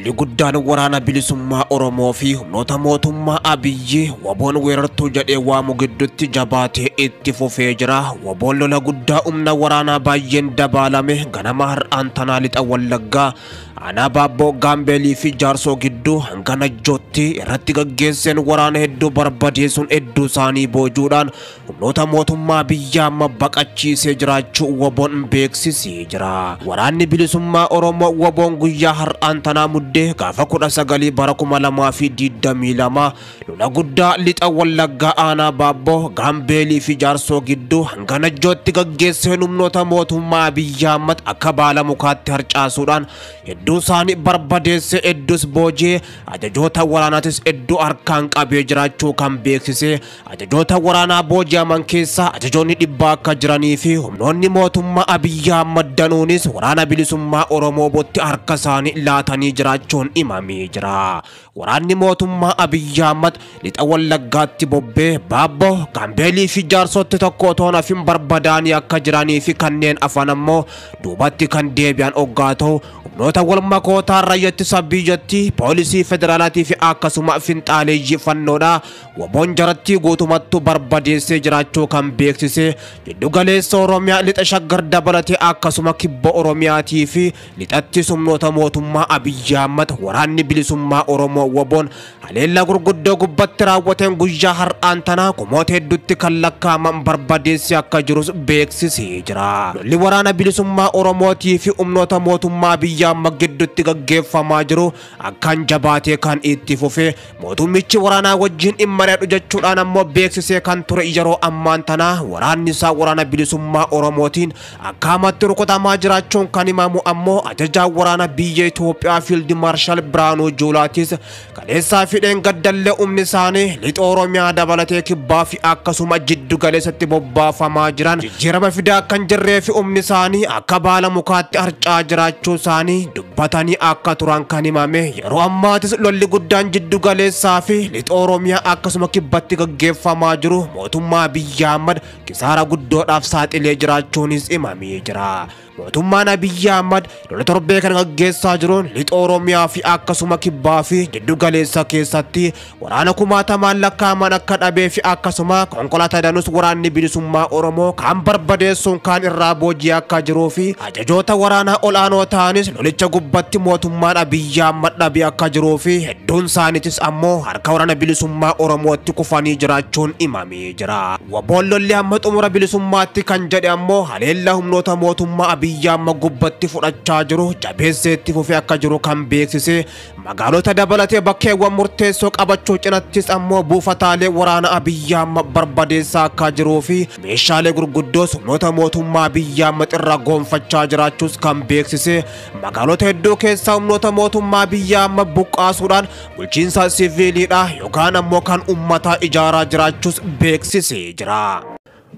lolli guddaan waraana bilisummaa Oromoo fi humnoota mootummaa Abiyyi waboon weerartuu jedhee waamu gidduutti jabaatee itti fufee jira. Waboon lola guddaa humna waraanaa baay'een dabalame ganama har'aan tanaa lixa Wallaggaa Ana Baaboo Gaambelii fi Jaarsoo gidduu hanga Najjootti irratti gaggeesseen waraana hedduu barbadeessuun hedduu isaanii boojuudhaan humnoota mootummaa biyyaa amma baqachiisee jiraachuu waboon beeksisee jira. Waraanni bilisummaa Oromoo waboon guyyaa har'aan tanaa muddee gaafa 19 bara 2022 lola guddaa lixa Wallaggaa Ana Baaboo Gaambelii fi Jaarsoo gidduu hanga Najjootti gaggeesseen humnoota mootummaa biyyaa amma akka baala mukaatti harcaasuudhaan hedduu isaanii barbadeessee hedduus boojee ajajoota waraanaatis hedduu harkaan qabee jiraachuu kan beeksise. Ajajoota waraanaa booji'aman keessaa ajajoonni 100 akka jiranii fi humnoonni mootummaa Abiyyi Ahmad danuunis waraana bilisummaa Oromoo botti harka isaanii laatanii jiraachuun himamee jira. Waraanni mootummaa Abiyyi Ahmad lixa Wallaggaatti bobbee Baaboo Gaambelii fi Jaarsootti tokko otoo hafin barbadaanii akka jiranii fi kanneen afan ammoo duubatti kan deebi'an hoggaa ta'u humnoota walmakootaa raayyaa biyyattii poolisii federaalaatii fi akkasuma finxaaleeyyii fannoodha waboon jaratti guutumattuu barbadeessee jiraachuu kan beeksise. Jiddu galeessa Oromiyaa lixa Shaggar dabalatee akkasuma kibba Oromiyaatii fi lixatti humnoota mootummaa Abiyyi Ahmad waraanni bilisummaa Oromoo waboon haleellaa gurguddoo gubbatti raawwateen guyyaa har'aan tanaa kumoota hedduutti kan lakkaa'aman barbadeessee akka jirus beeksisee jira. Lolli waraana bilisummaa Oromootii fi humnoota mootummaa Abiyyi Ahmad gidduutti gaggeeffamaa jiru akkaan jabaatee kan itti fufe mootummichi waraanaa wajjin dhimma reedhu jechuudhaan ammoo beeksisee kan ture. Yeroo ammaan tanaa waraanni isaa waraana bilisummaa Oromootiin akkaamatti rukutamaa jiraachuun kan himamu ammoo ajajaa waraana biyya Itoophiyaa Fiild Maarshaal Biraanuu Juulaatis kaleessaa fidheen gaddallee humni isaanii lixa Oromiyaa dabalatee kibbaa fi akkasuma jiddu galeessatti bobbaafamaa jiran jijjiirama fidaa kan jirree fi humni isaanii akka baala mukaatti harcaa jiraachuu isaanii dubbatanii akka turan kan himame. Yeroo ammaatis lolli guddaan jiddu galeessaa fi lixa Oromiyaa akkasuma kibbatti gaggeeffamaa jiru mootummaa Abiyyi Ahmad kisaara guddoodhaaf saaxilee jiraachuunis himamee jira. Mootummaan Abiyyi Ahmad lola torbee kan gaggeessaa jiruun lixa Oromiyaa fi akkasuma kibbaa fi jiddu galeessa keessatti waraana kumaatamaan lakkaa'aman akka dhabee fi akkasuma konkolaataa danus waraanni bilisummaa Oromoo kan barbadeessuun kan irraa booji'ee akka jiruu fi ajajoota waraanaa olaanoo ta'anis lolicha gubbatti mootummaan Abiyyi Ahmad dhabee akka jiruu fi hedduun isaaniitis ammoo harka waraana bilisummaa Oromootti kufanii jiraachuun himamee jira. Waboon lolli amma xumura bilisummaatti kan jedhe ammoo haleellaa humnoota mootummaa Abiyyi Ahmad gubbatti fudhachaa jiru jabeessee itti fufee akka jiru kan beeksise. Magaalota dabalatee bakkeewwan murteessoo qabachuu cinattis ammoo buufataalee waraana Abiyyi Ahmad barbadeessaa akka jiruu fi meeshaalee gurguddoos humnoota mootummaa Abiyyi Ahmad irraa goonfachaa jiraachuus kan beeksise. Magaalota hedduu keessaa humnoota mootummaa Abiyyi Ahmad buqqaasuudhaan bulchiinsa siviiliidha yookaan ammoo kan uummataa ijaaraa jiraachuus beeksisee jira.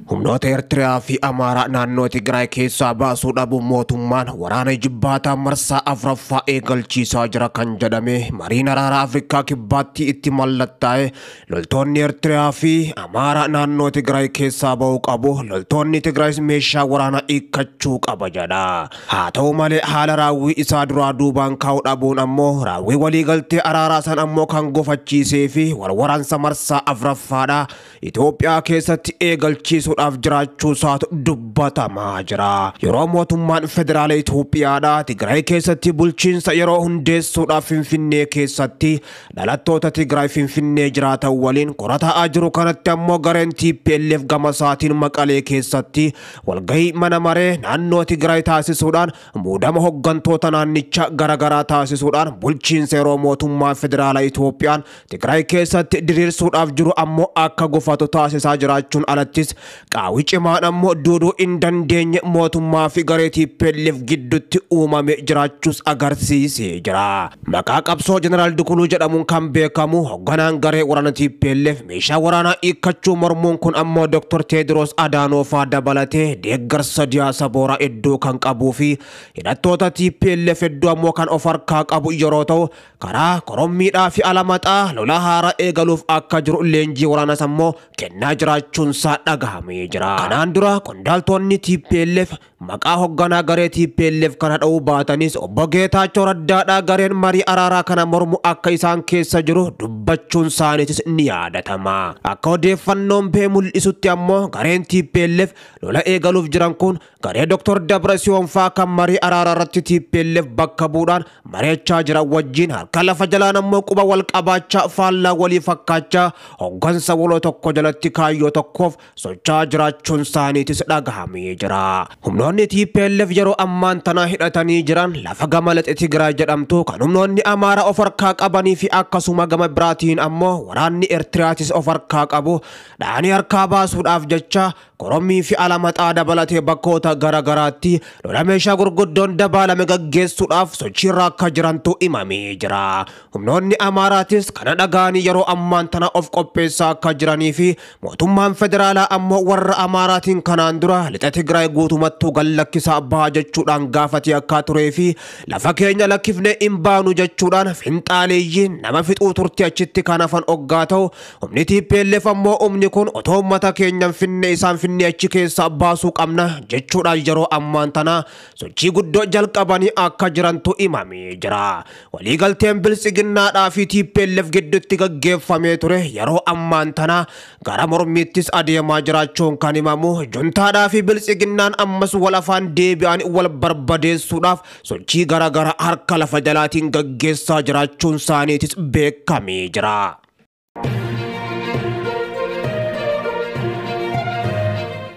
Humnoota Eertiraa fi Amaaraa naannoo Tigraay keessaa baasuu dhabuun mootummaan waraana jibbaataa marsaa afuraffaa eegalchiisaa jira kan jedhame mariin araara Afrikaa kibbaatti itti mallattaa'e. Loltoonni Eertiraa fi Amaaraa naannoo Tigraay keessaa ba'uu qabu. Loltoonni Tigraay meeshaa waraanaa hiikkachuu qaba jedha. Haa ta'u malee haala raawwii isaa duraa duubaan kaa'uu dhabuun ammoo raawwii waliigaltee araaraa san ammoo kan gufachiisee fi waraansa marsaa afuraffaadha Itoophiyaa keessatti eegalchiisuu jiraachuu isaatu dubbatamaa jira. Yeroo mootummaan federaala Itoophiyaadha Tigraay keessatti bulchiinsa yeroo hundeessuudhaaf Finfinnee keessatti dhalattoota Tigraay Finfinnee jiraatan waliin qorataa jiru kanatti ammoo gareen TPLF gama isaatiin Maqalee keessatti walgahii mana maree naannoo Tigraay taasisuudhaan muudama hoggantoota naannichaa garaagaraa taasisuudhaan bulchiinsa yeroo mootummaa federaala Itoophiyaan Tigraay keessatti diriirsuudhaaf jiru ammoo akka gufatu taasisaa jiraachuun alattis qaawwi cimaan ammoo duuduu hin dandeenye mootummaa fi garee TPLF gidduutti uumame jiraachuus agarsiisee jira. Maqaa qabsoo Jeneraal Dukuluu jedhamuun kan beekamu hogganaan garee waraana TPLF meeshaa waraanaa hiikkachuu mormuun kun ammoo Dr. Teediroos Adaanoofaa dabalatee deeggarsa siyaasa booraa hedduu kan qabuu fi hidhattoota TPLF hedduu ammoo kan of harkaa qabu yeroo ta'u karaa korommiidhaa fi alamaxaa lola haaraa eegaluuf akka jiru leenjii waraanas ammoo kennaa jiraachuun isaa dhagahame jira. Kanaan dura qondaaltonni TPLF maqaa hoogganaa garee TPLF kana dha'uu baatanis obbo Geetaachoo Raddaadhaa gareen marii araaraa kana mormu akka isaan keessa jiru dubbachuun isaaniitis ni yaadatama. Akka odeeffannoon ba'e mul'isutti ammoo gareen TPLF lola eegaluuf jiran kun garee Dr. Dabratsiyoon faa kan marii araaraa irratti TPLF bakka bu'uudhaan mari'achaa jiran wajjin harka lafa jalaan ammoo quba wal qabaachaa faallaa walii fakkaachaa hooggansa waloo tokko jalatti kaayyoo tokkoof socho'aa jiraachuun isaaniitis dhagahamee jira. Humnoonni TPLF yeroo ammaan tanaa hidhatanii jiran lafa gama lixa Tigraay jedhamtu kan humnoonni Amaaraa of harkaa qabanii fi akkasuma gama biraatiin ammoo waraanni Eertiraatis of harkaa qabu dhaanii harkaa baasuudhaaf jecha Korommii fi Alamaxaa dabalatee bakkoota garagaraatti lola meeshaa gurguddoon dabaalame gaggeessuudhaaf sochiirra akka jirantu himamee jira. Humnoonni Amaaraatis kana dhagaanii yeroo ammaan tana of qopheessaa akka jiranii fi mootummaan federaalaa ammoo warra Amaaraatiin kanaan dura lixa Tigraay guutumattuu gallakkisaa baha jechuudhaan gaafatee akka turee fi lafa keenya lakkifnee hin baanu jechuudhaan finxaaleeyyiin nama fixuu turte achitti kan hafan oggaa ta'u humni TPLF ammoo humni kun otoo uummata keenyan finne isaan finne achi keessa baasuu qabna jechuudhaan yeroo ammaan tana sochii guddoo jalqabanii akka jirantu himamee jira. Waliigalteen biltsiginnaadhaa fi TPLF gidduutti gaggeeffamee ture yeroo ammaan tana gara mormiittis adeemaa jiraachuun kan himamu juntaadhaa fi biltsiginnaan ammas wal afaan deebi'an wal barbadeessuudhaaf sochii garagara harka lafa jalaatiin gaggeessaa jiraachuun isaaniitis beekamee jira.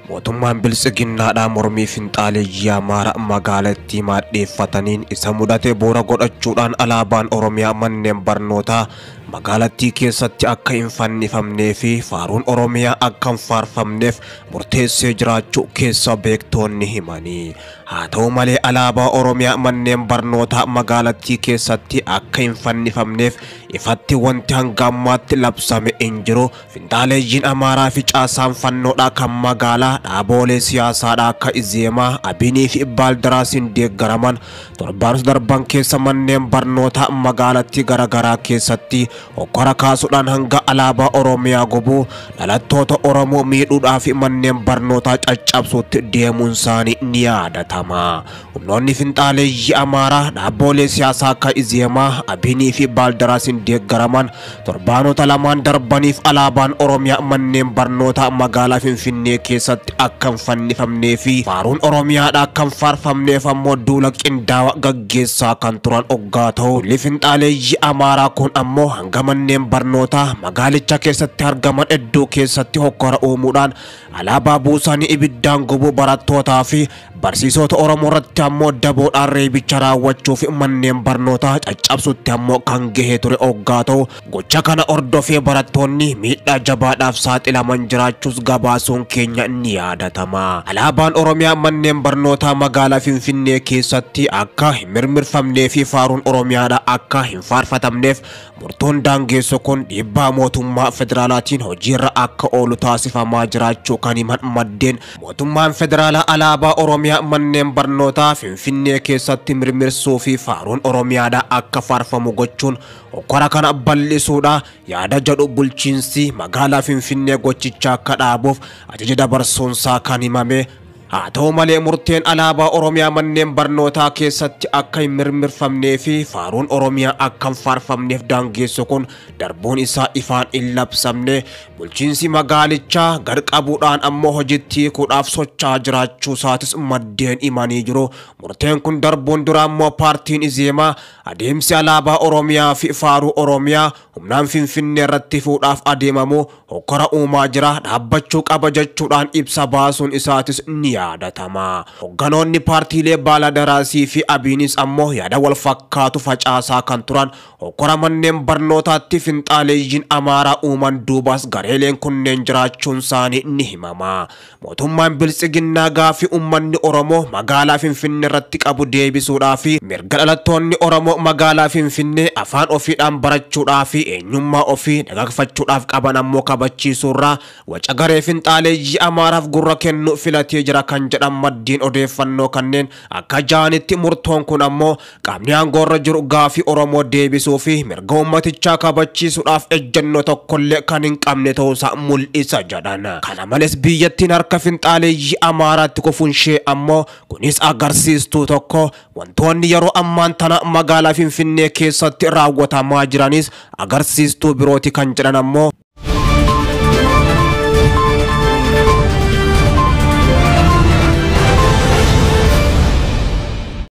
mootummaan biltsiginnaadhaa mormii finxaaleeyyii Amaaraa magaalattii maadheeffataniin isa mudate bu'uura godhachuudhaan alaabaan Oromiyaa manneen barnootaa magaalattii keessatti akka hin fannifamnee fi faaruun Oromiyaa akka hin faarfamneef murteessee jiraachuu keessa beektoonni himanii. Haa ta'u malee alaabaa Oromiyaa manneen barnootaa magaalattii keessatti akka hin fannifamneef ifatti wanti hanga ammaatti labsame hin jiru. Finxaaleeyyiin Amaaraa fi caasaan fannoodhaa kan magaalaa dhaabolee siyaasaadhaa akka Izeemaa, Abinii fi Baaldaraasiin deeggaraman torbaan darban keessa manneen barnootaa magaalattii garagaraa keessatti hokkora kaasuudhaan hanga alaabaa Oromiyaa gubuu dhalattoota Oromoo miidhuudhaa fi manneen barnootaa caccabsuutti deemuun isaanii ni yaadatama. Humnoonni finxaaleeyyii Amaaraa dhaabolee siyaasaa akka Izeemaa, Abinii fi Baaldaraasiin deeggaraman torbaanota lamaan darbaniif alaabaan Oromiyaa manneen barnootaa magaalaa Finfinnee keessatti akka hin fannifamnee fi faaruun Oromiyaadhaa akka hin faarfamneef ammoo duula qindaawaa gaggeessaa kan turan oggaa ta'u finxaaleeyyii Amaaraa kun ammoo hanga manneen barnootaa magaalicha keessatti argaman hedduu keessatti hokkora uumuudhaan alaabaa buusanii ibiddaan gubuu barattootaa fi barsiisota Oromoo irratti ammoo daboodhaan reebicha raawwachuuf manneen barnootaa caccabsutti ammoo kan gahee ture oggaa ta'u gocha kana hordofee barattoonni miidhaa jabaadhaaf saaxilaman jiraachuus gabaasuun keenya ni yaadatama. Alaabaan Oromiyaa manneen barnootaa magaalaa Finfinnee keessatti akka hin mirmirfamnee fi faaruun Oromiyaadhaa akka hin faarfatamneef murtoon daangeessu kun dhiibbaa mootummaa federaalaatiin hojiirra akka oolu taasifamaa jiraachuu kan himan maddeen mootummaan federaalaa alaabaa Oromiyaa manneen barnootaa Finfinnee keessatti mirmirsuu fi faaruun Oromiyaadhaa akka faarfamu gochuun hokkora kana bal'isuudha yaada jedhu bulchiinsi magaalaa Finfinnee gochicha akka dhaabuuf ajaja dabarsuunsaa kan himame. Haa ta'u malee murteen alaabaa Oromiyaa manneen barnootaa keessatti akka hin mirmirfamnee fi faaruun Oromiyaa akka hin faarfamneef daangeessu kun darbuun isaa ifaan hin labsamne. Bulchiinsi magaalichaa gad qabuudhaan ammoo hojiitti hiikuudhaaf socho'aa jiraachuu isaatis maddeen himanii jiru. Murteen kun darbuun dura ammoo paartiin Izeemaa adeemsi alaabaa Oromiyaa fi faaruu Oromiyaa humnaan Finfinnee irratti fuudhaaf adeemamu hokkora uumaa jira dhaabbachuu qaba jechuudhaan ibsa baasuun isaatis ni yaadatama. Hogganoonni paartiilee Baaladaraasii fi Abiinis ammoo yaada wal fakkaatu facaasaa kan turan hokkora manneen barnootaatti finxaaleeyyiin Amaaraa uuman duubas gareeleen kunneen jiraachuun isaanii ni himama. Mootummaan biltsiginnaa gaaffii uummanni Oromoo magaalaa Finfinnee irratti qabu deebisuudhaa fi mirga dhalattoonni Oromoo magaalaa Finfinnee afaan ofiidhaan barachuudhaa fi eenyummaa ofii dagaagfachuudhaaf qaban ammoo kabachiisuurraa waca garee finxaaleeyyii Amaaraaf gurra kennu filatee jira kan jedhan maddiin odeeffannoo kanneen akka jaanitti murtoon kun ammoo qaamni aangoorra jiru gaafii Oromoo deebisuu fi mirga ummatichaa kabachiisuudhaaf ejjennoo tokkollee kan hin qabne ta'uusaa mul'isa jedhan. Kana malees biyyattiin harka finxaaleeyyii Amaaraatti kufuunshee ammoo kunis agarsiistuu tokko wantoonni yeroo ammaan tana magaalaa Finfinnee keessatti raawwatamaa jiranis agarsiistuu birooti kan jedhan ammoo